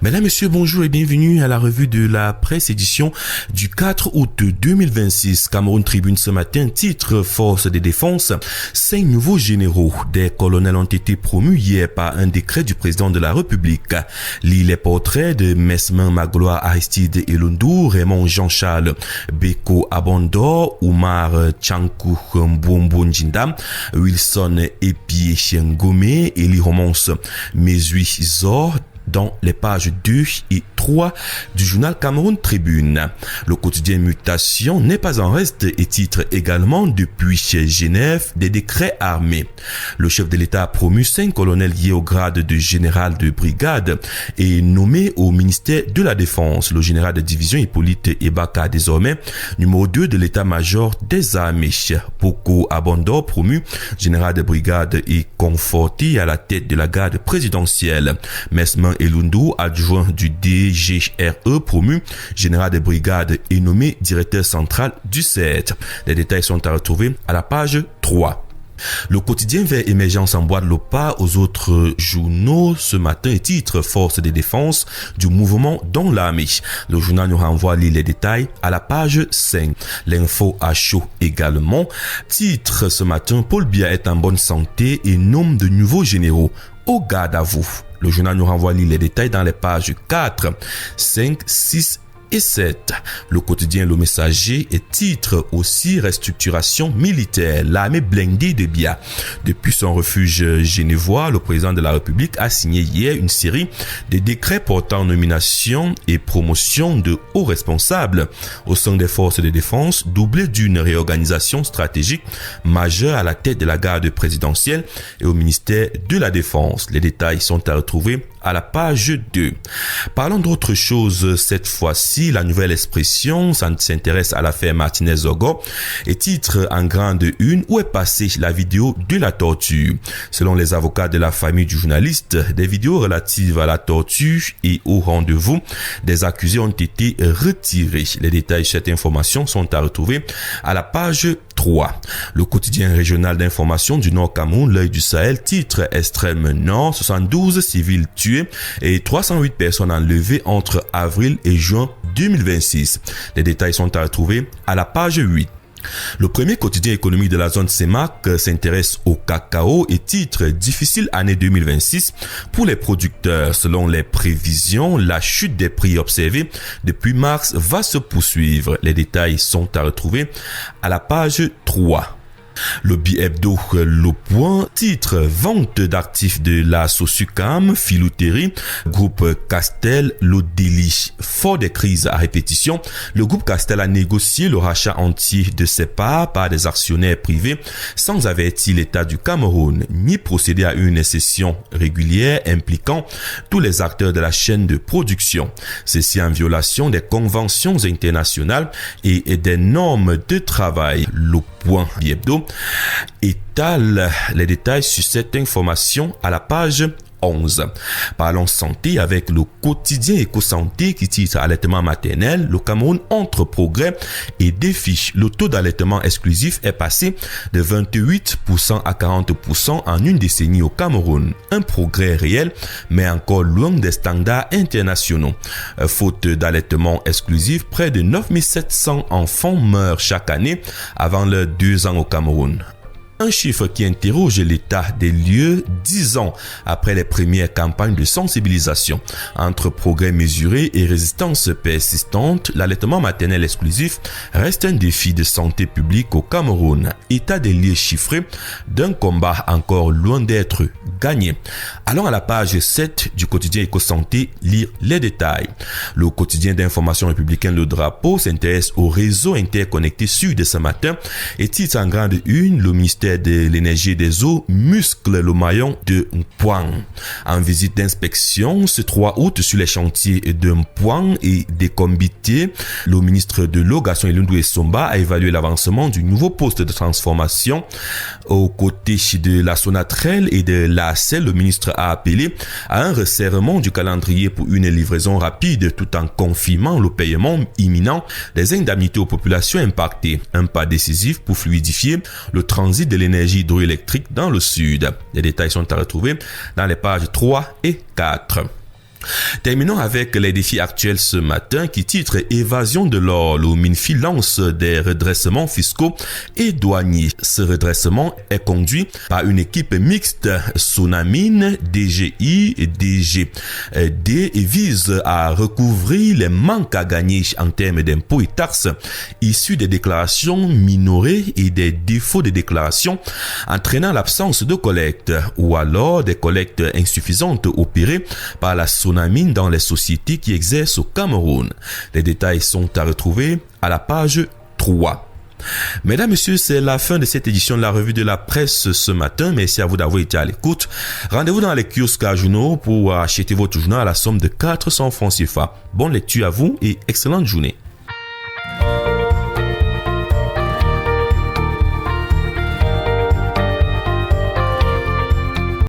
Mesdames, Messieurs, bonjour et bienvenue à la revue de la presse édition du 4 août 2026. Cameroun Tribune ce matin, titre Force de défense. 5 nouveaux généraux des colonels ont été promus hier par un décret du président de la République. Lis les portraits de Mesmin Magloire Aristide Elundou, Raymond Jean-Charles Beko Abondor, Oumar Tchankou Mbombo Njinda, Wilson Epie Ngome, Eli Romance Mesui Zor, dans les pages 2 et 3 du journal Cameroun Tribune. Le quotidien Mutation n'est pas en reste et titre également depuis Genève des décrets armés. Le chef de l'État a promu 5 colonels liés au grade de général de brigade et nommé au ministère de la Défense. Le général de division Hippolyte Ebaka, désormais numéro 2 de l'état-major des armées. Boko Abondor, promu général de brigade et conforté à la tête de la garde présidentielle. Mesmin Elundou, adjoint du DGRE, promu général de brigade et nommé directeur central du CET. Les détails sont à retrouver à la page 3. Le quotidien Vert Émergence emboîte le pas aux autres journaux ce matin et titre Force de défense du mouvement dans l'armée. Le journal nous renvoie les détails à la page 5. L'info à chaud également. Titre ce matin, Paul Biya est en bonne santé et nomme de nouveaux généraux. Au garde à vous. Le journal nous renvoie les détails dans les pages 4, 5, 6 et 7. Le quotidien Le Messager et titre aussi restructuration militaire. L'armée blindée de Biya. Depuis son refuge genevois, le président de la République a signé hier une série de décrets portant nomination et promotion de hauts responsables au sein des forces de défense, doublé d'une réorganisation stratégique majeure à la tête de la garde présidentielle et au ministère de la Défense. Les détails sont à retrouver à la page 2. Parlons d'autre chose cette fois-ci. La nouvelle expression s'intéresse à l'affaire Martinez-Zogo et titre en grande une où est passée la vidéo de la torture. Selon les avocats de la famille du journaliste, des vidéos relatives à la torture et au rendez-vous des accusés ont été retirées. Les détails de cette information sont à retrouver à la page 3. Le quotidien régional d'information du Nord Cameroun, L'Œil du Sahel, titre Extrême Nord, 72 civils tués et 308 personnes enlevées entre avril et juin 2026. Les détails sont à retrouver à la page 8. Le premier quotidien économique de la zone CEMAC s'intéresse au cacao et titre Difficile année 2026 pour les producteurs. Selon les prévisions, la chute des prix observée depuis mars va se poursuivre. Les détails sont à retrouver à la page 3. Le bi-hebdo Le Point, titre Vente d'actifs de la Sosucam, Filouterie, groupe Castel, Lodélie. Fort des crises à répétition, le groupe Castel a négocié le rachat entier de ses parts par des actionnaires privés sans avertir l'État du Cameroun, ni procéder à une session régulière impliquant tous les acteurs de la chaîne de production. Ceci en violation des conventions internationales et des normes de travail. Le Point bi-hebdo étale les détails sur cette information à la page 11. Parlons santé avec le quotidien Éco-Santé qui titre Allaitement maternel. Le Cameroun entre progrès et défis. Le taux d'allaitement exclusif est passé de 28% à 40% en une décennie au Cameroun. Un progrès réel, mais encore loin des standards internationaux. Faute d'allaitement exclusif, près de 9700 enfants meurent chaque année avant leurs 2 ans au Cameroun. Un chiffre qui interroge l'état des lieux 10 ans après les premières campagnes de sensibilisation. Entre progrès mesurés et résistance persistante, l'allaitement maternel exclusif reste un défi de santé publique au Cameroun. État des lieux chiffré d'un combat encore loin d'être gagné. Allons à la page 7 du quotidien Éco-Santé lire les détails. Le quotidien d'information républicain Le Drapeau s'intéresse au réseau interconnecté sud de ce matin et titre en grande une le ministère de l'énergie et des eaux muscle le maillon de Mpouang. En visite d'inspection ce 3 août sur les chantiers de Mpouang et des Combité, le ministre de l'eau Gaston Elundou Essomba a évalué l'avancement du nouveau poste de transformation aux côtés de la Sonatrel et de l'ACEL. Le ministre a appelé à un resserrement du calendrier pour une livraison rapide tout en confirmant le paiement imminent des indemnités aux populations impactées. Un pas décisif pour fluidifier le transit de l'énergie hydroélectrique dans le sud. Les détails sont à retrouver dans les pages 3 et 4. Terminons avec les défis actuels ce matin qui titre Évasion de l'or. Le MINFI lance des redressements fiscaux et douaniers. Ce redressement est conduit par une équipe mixte Sonamine, DGI et DGD et vise à recouvrir les manques à gagner en termes d'impôts et taxes issus des déclarations minorées et des défauts de déclaration entraînant l'absence de collecte ou alors des collectes insuffisantes opérées par la Sonamine dans les sociétés qui exercent au Cameroun. Les détails sont à retrouver à la page 3. Mesdames, Messieurs, c'est la fin de cette édition de la revue de la presse ce matin. Merci à vous d'avoir été à l'écoute. Rendez-vous dans les kiosques à journaux pour acheter votre journal à la somme de 400 francs CFA. Bonne lecture à vous et excellente journée.